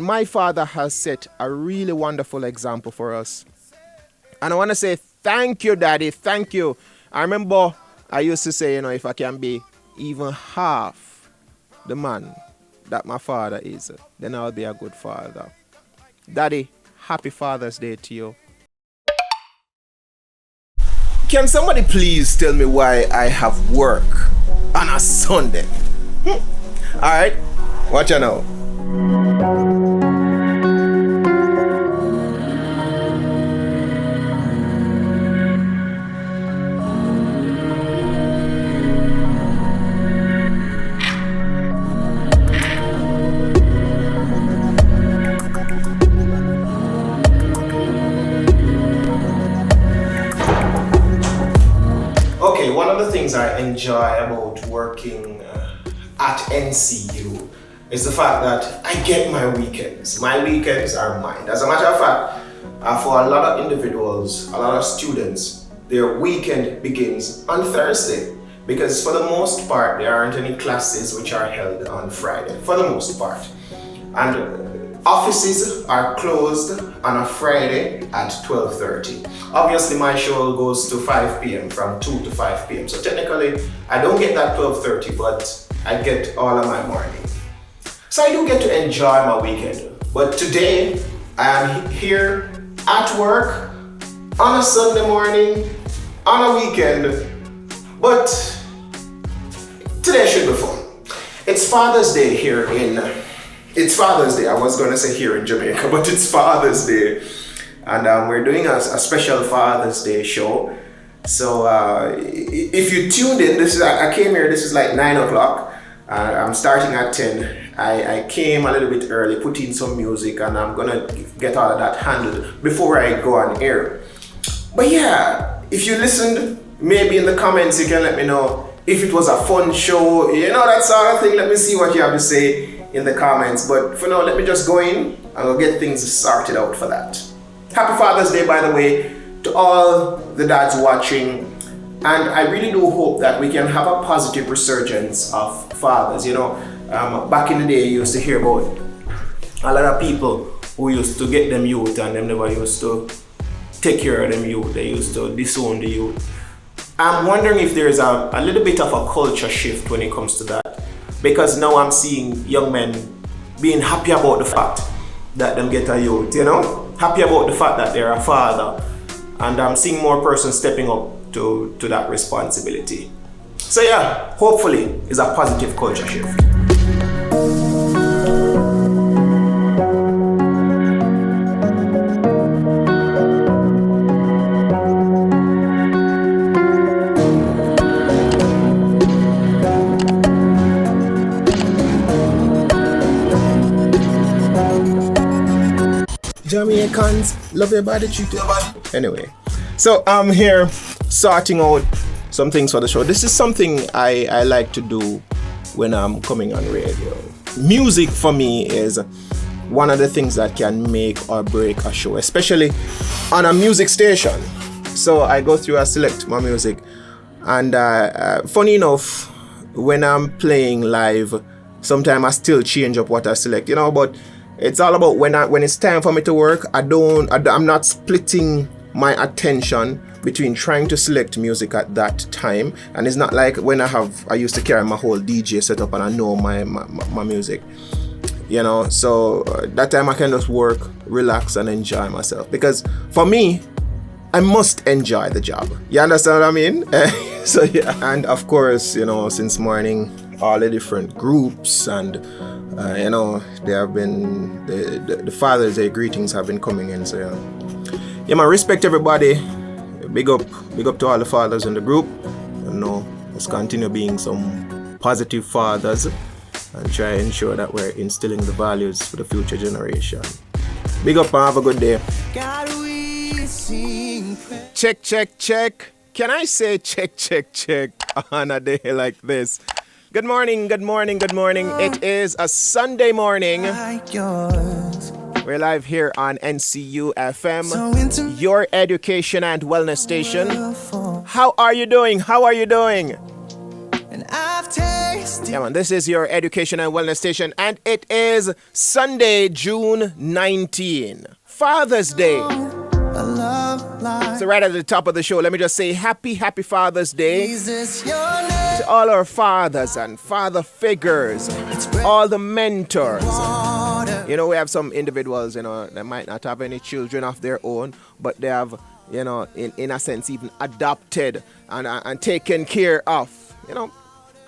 my father has set a really wonderful example for us. And I want to say thank you, Daddy. Thank you. I remember I used to say, if I can be even half the man that my father is, then I'll be a good father. Daddy, happy Father's Day to you. Can somebody please tell me why I have work on a Sunday? Alright, watch out now. Okay, one of the things I enjoy about working at NCU is the fact that I get my weekends. My weekends are mine. As a matter of fact, for a lot of individuals, a lot of students, their weekend begins on Thursday because for the most part, there aren't any classes which are held on Friday, for the most part. And offices are closed on a Friday at 12:30. Obviously, my show goes to 5 p.m. from 2 to 5 p.m. So technically, I don't get that 12:30, but I get all of my morning. So I do get to enjoy my weekend. But today, I am here at work on a Sunday morning, on a weekend. But today should be fun. It's Father's Day here It's Father's Day. I was going to say here in Jamaica, but it's Father's Day. And we're doing a special Father's Day show. So if you tuned in, I came here, this is like 9 o'clock. I'm starting at 10. I came a little bit early, put in some music, and I'm going to get all of that handled before I go on air. But yeah, if you listened, maybe in the comments you can let me know if it was a fun show, that sort of thing. Let me see what you have to say in the comments. But for now, let me just go in and we'll get things sorted out for that. Happy Father's Day, by the way, to all the dads watching. And I really do hope that we can have a positive resurgence of fathers. Back in the day, you used to hear about a lot of people who used to get them youth and them never used to take care of them youth. They used to disown the youth. I'm wondering if there's a little bit of a culture shift when it comes to that. Because now I'm seeing young men being happy about the fact that them get a youth, happy about the fact that they're a father. And I'm seeing more persons stepping up to that responsibility. So yeah, hopefully it's a positive culture shift. Jamaicans, love your body, treat your body. Anyway, so I'm here sorting out some things for the show. This is something I like to do when I'm coming on radio. Music for me is one of the things that can make or break a show, especially on a music station. So I go through, I select my music, and funny enough, when I'm playing live, sometimes I still change up what I select, but it's all about when it's time for me to work. I'm not splitting my attention between trying to select music at that time, and it's not like when I used to carry my whole DJ setup and I know my music, so that time I can just work, relax and enjoy myself, because for me, I must enjoy the job. You understand what I mean? So yeah, and of course, since morning, all the different groups and there have been the Father's Day greetings have been coming in. So yeah, man, respect everybody. Big up to all the fathers in the group. Let's continue being some positive fathers and try to ensure that we're instilling the values for the future generation. Big up and have a good day. Check. Can I say check on a day like this? Good morning. It is a Sunday morning. We're live here on NCU FM, your education and wellness station. How are you doing? And I've tasted Yeah, man, this is your education and wellness station, and it is Sunday, June 19, Father's Day. So right at the top of the show, let me just say happy Father's Day to all our fathers and father figures, all the mentors. You know, we have some individuals, you know, that might not have any children of their own, but they have, you know, in a sense, even adopted and taken care of. You know,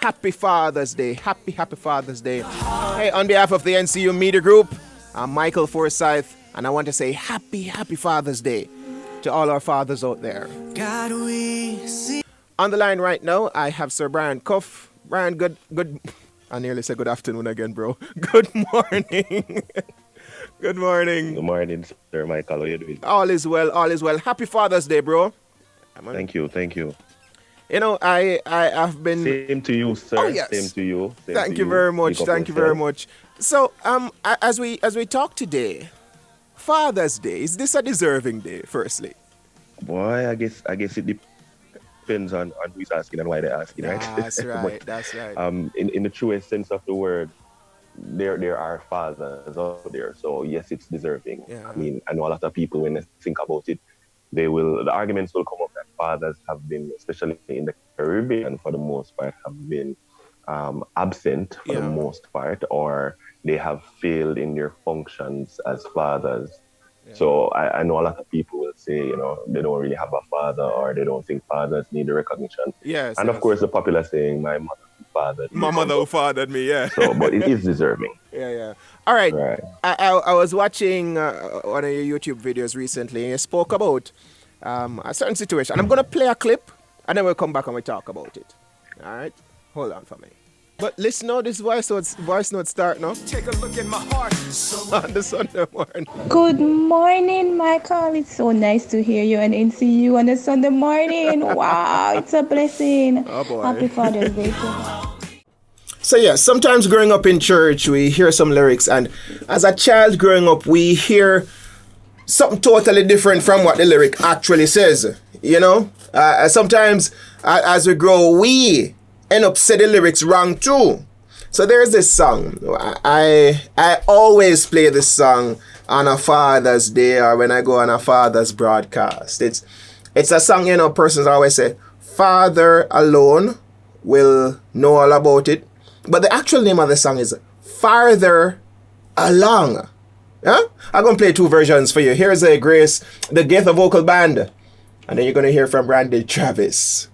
happy Father's Day. Happy Father's Day. Hey, on behalf of the NCU Media Group, I'm Mical Forsythe, and I want to say happy Father's Day to all our fathers out there. God, we see. On the line right now, I have Sir Brian Cuff. Brian, good. I nearly said good afternoon again, bro. Good morning. Good morning. Good morning, Sir Michael. How are you doing? All is well. Happy Father's Day, bro. Thank you. You know, I have been... Same to you, sir. Oh, yes. Same to you. Thank you very much. So, as we talk today, Father's Day, is this a deserving day, firstly? Boy, I guess it depends on who's asking and why they're asking, right? That's right. That's right. In the truest sense of the word, there are fathers out there, so yes, it's deserving. Yeah. I mean, I know a lot of people, when they think about it, the arguments will come up that fathers have been, especially in the Caribbean for the most part, have been absent for the most part, or they have failed in their functions as fathers. Yeah. So I know a lot of people will say, you know, they don't really have a father, or they don't think fathers need the recognition. Yes. And of course, the popular saying, my mother who fathered me, yeah. So, but it is deserving. Yeah. All right. I was watching one of your YouTube videos recently, and you spoke about a certain situation. I'm going to play a clip, and then we'll come back and we'll talk about it. All right? Hold on for me. But listen now, this voice note start now. Take a look in my heart on the Sunday morning. Good morning, Michael. It's so nice to hear you and see you on a Sunday morning. Wow, it's a blessing. Oh boy. Happy Father's Day. So yeah, sometimes growing up in church, we hear some lyrics, and as a child growing up, we hear something totally different from what the lyric actually says. You know, sometimes as we grow, we end up saying the lyrics wrong too. So there's this song. I always play this song on a Father's Day or when I go on a Father's broadcast. It's a song, you know, persons always say, Father alone will know all about it. But the actual name of the song is Farther Along. Yeah? I'm going to play two versions for you. Here's the Gaither vocal band. And then you're going to hear from Randy Travis.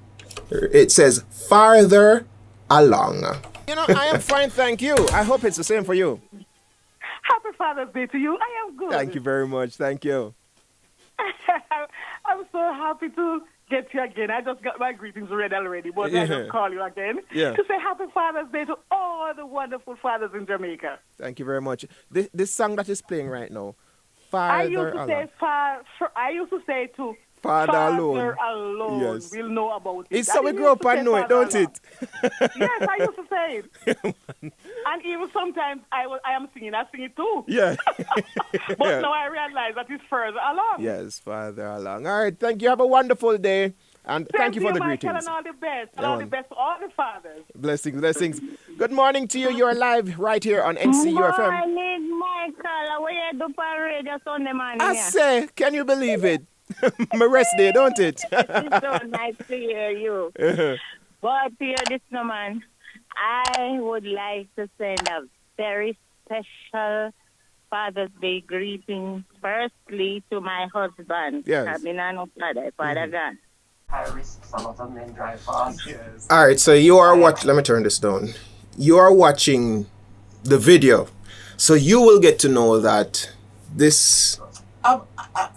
It says, Farther Along. You know, I am fine, thank you. I hope it's the same for you. Happy Father's Day to you. I am good. Thank you very much. Thank you. I'm so happy to get you again. I just got my greetings ready already, but I just call you again to say Happy Father's Day to all the wonderful fathers in Jamaica. Thank you very much. This song that is playing right now, Farther Along. I used to say to Father alone. Yes. We'll know about it. It's so we grow up and know it, don't it? Yes, I used to say it. And even sometimes I am singing. I sing it too. Yeah. But now I realize that it's further along. Yes, Farther Along. All right, thank you. Have a wonderful day. And thank you for the greetings. And all the best. And all the best to all the fathers. Blessings. Good morning to you. You're live right here on NCU FM. Good morning, Michael. What you do for radio Sunday morning? I say, can you believe it? My rest day, don't it? It's so nice to hear you. But hear this, no man. I would like to send a very special Father's Day greeting, firstly to my husband. Yes. I've been on Father God. High risk, some of them men drive fast. Yes. All right, so you are watching. Let me turn this down. You are watching the video, so you will get to know that this.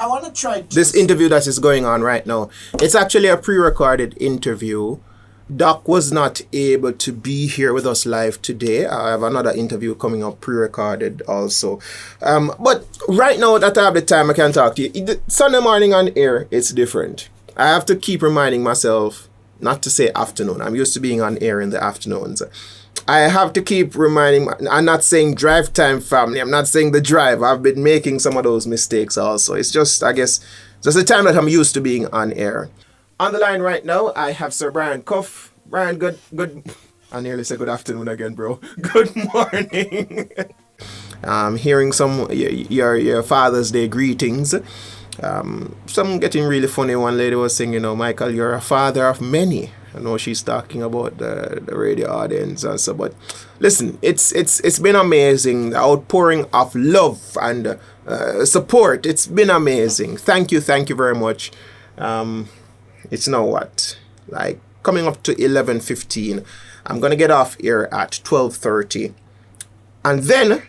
I want to try this interview that is going on right now. It's actually a pre-recorded interview. Doc was not able to be here with us live today. I have another interview coming up pre-recorded also. But right now that I have the time, I can talk to you. Sunday morning on air, it's different. I have to keep reminding myself not to say afternoon. I'm used to being on air in the afternoons. I have to keep reminding, I'm not saying drive time family, I'm not saying the drive. I've been making some of those mistakes also. It's just, I guess, just the time that I'm used to being on air. On the line right now, I have Sir Brian Cuff. Brian, good I nearly said good afternoon again, bro. Good morning. Hearing some your Father's Day greetings. Some getting really funny. One lady was saying, Michael, you're a father of many. I know she's talking about the radio audience and so, but listen, it's been amazing. The outpouring of love and support. It's been amazing. Thank you very much. It's now what, like coming up to 11:15. I'm gonna get off here at 12:30, and then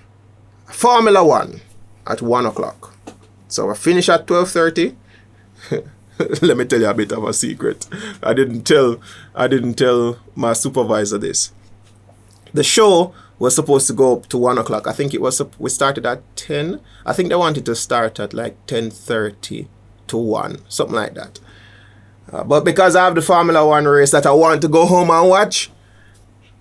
Formula One at 1 o'clock. So I finish at 12:30. Let me tell you a bit of a secret. I didn't tell my supervisor this. The show was supposed to go up to 1 o'clock. I think we started at 10. I think they wanted to start at like 10:30 to 1, something like that. But because I have the Formula One race that I want to go home and watch,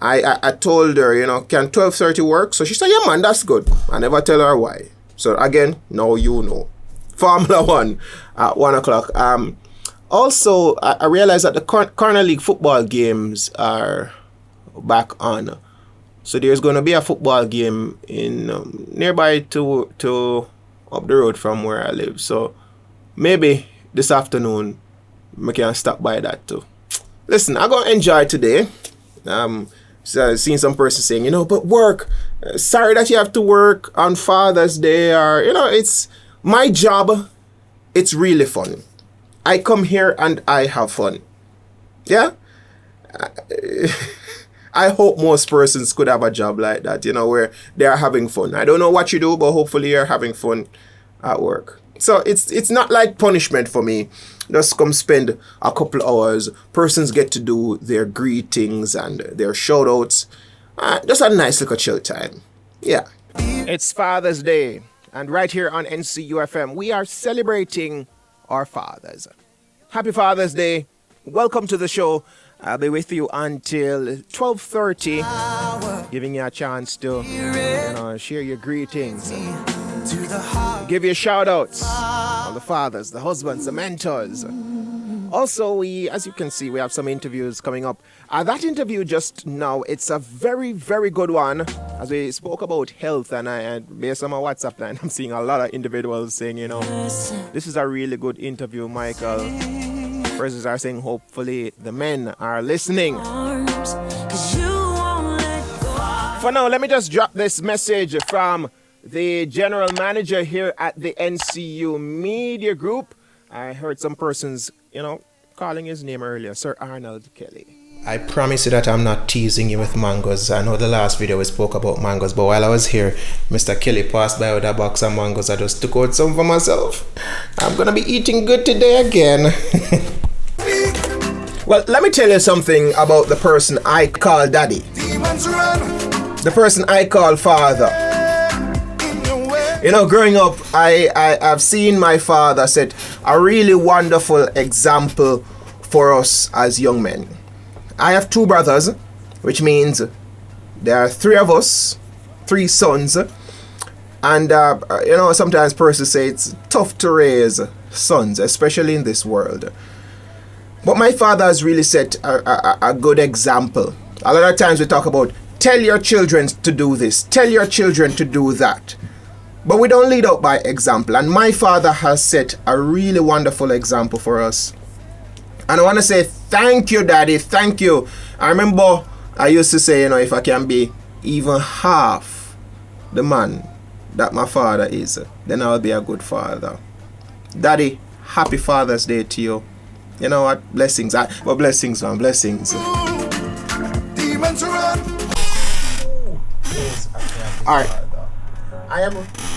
I told her, can 12:30 work? So she said, yeah, man, that's good. I never tell her why. So again, now you know. Formula One at 1 o'clock. Also, I realized that the Corner League football games are back on. So there's going to be a football game in nearby to up the road from where I live. So maybe this afternoon we can stop by that too. Listen, I'm going to enjoy today. So I've seen some person saying, but work. Sorry that you have to work on Father's Day, or it's my job. It's really fun. I come here and I have fun. Yeah? I hope most persons could have a job like that, where they are having fun. I don't know what you do, but hopefully you're having fun at work. So it's not like punishment for me. Just come spend a couple hours. Persons get to do their greetings and their shout outs. Just a nice little chill time. Yeah. It's Father's Day. And right here on NCUFM, we are celebrating our fathers. Happy Father's Day. Welcome to the show. I'll be with you until 12:30, giving you a chance to share your greetings, give you shout-outs, all the fathers, the husbands, the mentors. Also, as you can see, we have some interviews coming up. That interview just now, it's a very, very good one. As we spoke about health, and based on my WhatsApp line, I'm seeing a lot of individuals saying, this is a really good interview, Michael. Persons are saying, hopefully the men are listening. For now, let me just drop this message from the general manager here at the NCU Media Group. I heard some persons, calling his name earlier, Sir Arnold Kelly. I promise you that I'm not teasing you with mangoes. I know the last video we spoke about mangoes, but while I was here, Mr. Kelly passed by with a box of mangoes. I just took out some for myself. I'm gonna be eating good today again. Well, let me tell you something about the person I call daddy. The person I call father. Growing up, I've seen my father set a really wonderful example for us as young men. I have 2 brothers, which means there are 3 of us, 3 sons. And, sometimes persons say it's tough to raise sons, especially in this world. But my father has really set a good example. A lot of times we talk about, tell your children to do this, tell your children to do that. But we don't lead out by example. And my father has set a really wonderful example for us. And I want to say thank you, Daddy. Thank you. I remember I used to say, if I can be even half the man that my father is, then I'll be a good father. Daddy, happy Father's Day to you. You know what? Blessings. Blessings, man. Blessings. Alright.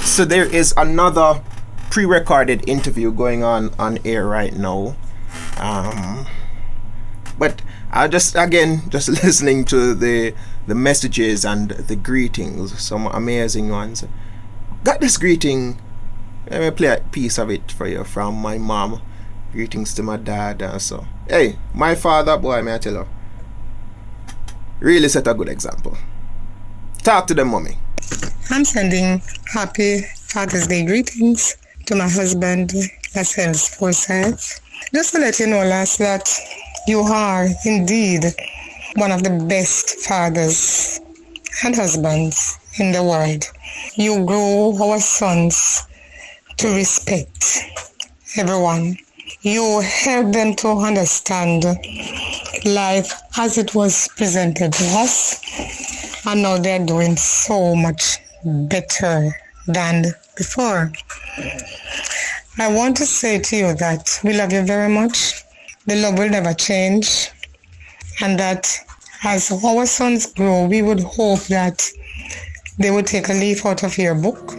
So there is another pre-recorded interview going on air right now. But I just listening to the messages and the greetings, some amazing ones. Got this greeting. Let me play a piece of it for you from my mom. Greetings to my dad and so. Hey, my father, boy, may I tell you, really set a good example. Talk to them, mommy. I'm sending happy Father's Day greetings to my husband, Forsythe. Just to let you know, lass, that you are indeed one of the best fathers and husbands in the world. You grow our sons to respect everyone. You help them to understand life as it was presented to us, and now they're doing so much better than before. I want to say to you that we love you very much. The love will never change, and that as our sons grow, we would hope that they would take a leaf out of your book.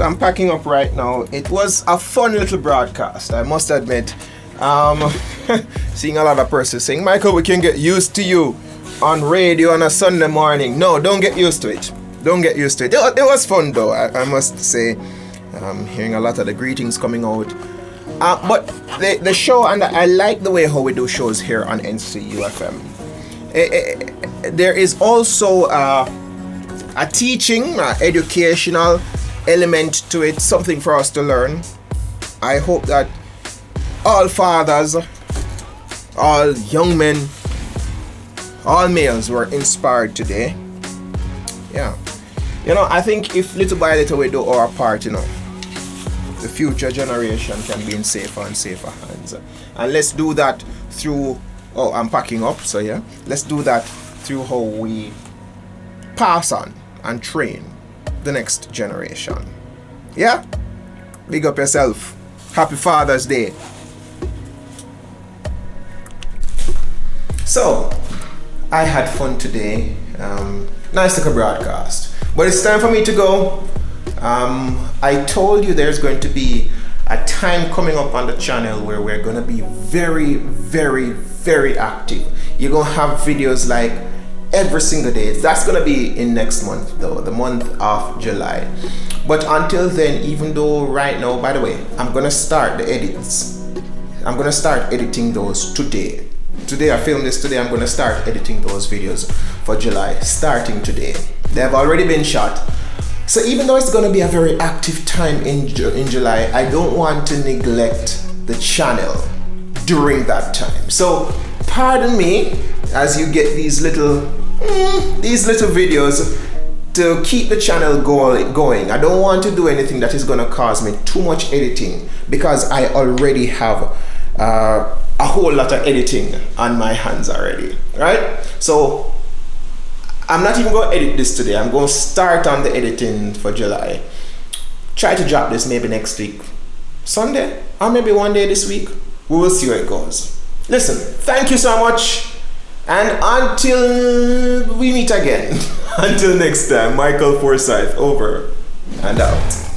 I'm packing up right now. It was a fun little broadcast, I must admit. Seeing a lot of persons saying, Michael, we can get used to you on radio on a Sunday morning. No, don't get used to it. Don't get used to it. It was fun though, I must say. I'm hearing a lot of the greetings coming out. But the show, and I like the way how we do shows here on NCUFM. There is also a teaching, educational element to it, something for us to learn. I hope that all fathers, all young men, all males were inspired today. Yeah. I think if little by little we do our part, the future generation can be in safer and safer hands. And let's do that through, I'm packing up, so yeah. Let's do that through how we pass on and train the next generation. Yeah? Big up yourself. Happy Father's Day. So, I had fun today. Nice little broadcast. But it's time for me to go. I told you there's going to be a time coming up on the channel where we're going to be very, very, very active. You're going to have videos like every single day. That's going to be in next month though, the month of July. But until then, even though right now, by the way, I'm going to start the edits. I'm going to start editing those today. Today, I filmed this today. I'm going to start editing those videos for July, starting today. They have already been shot. So even though it's going to be a very active time in July, I don't want to neglect the channel during that time. So pardon me as you get these little videos to keep the channel going. I don't want to do anything that is going to cause me too much editing, because I already have a whole lot of editing on my hands already, right? So I'm not even going to edit this today. I'm going to start on the editing for July. Try to drop this maybe next week, Sunday, or maybe one day this week. We will see where it goes. Listen, thank you so much. And until we meet again, until next time, Michael Forsythe, over and out.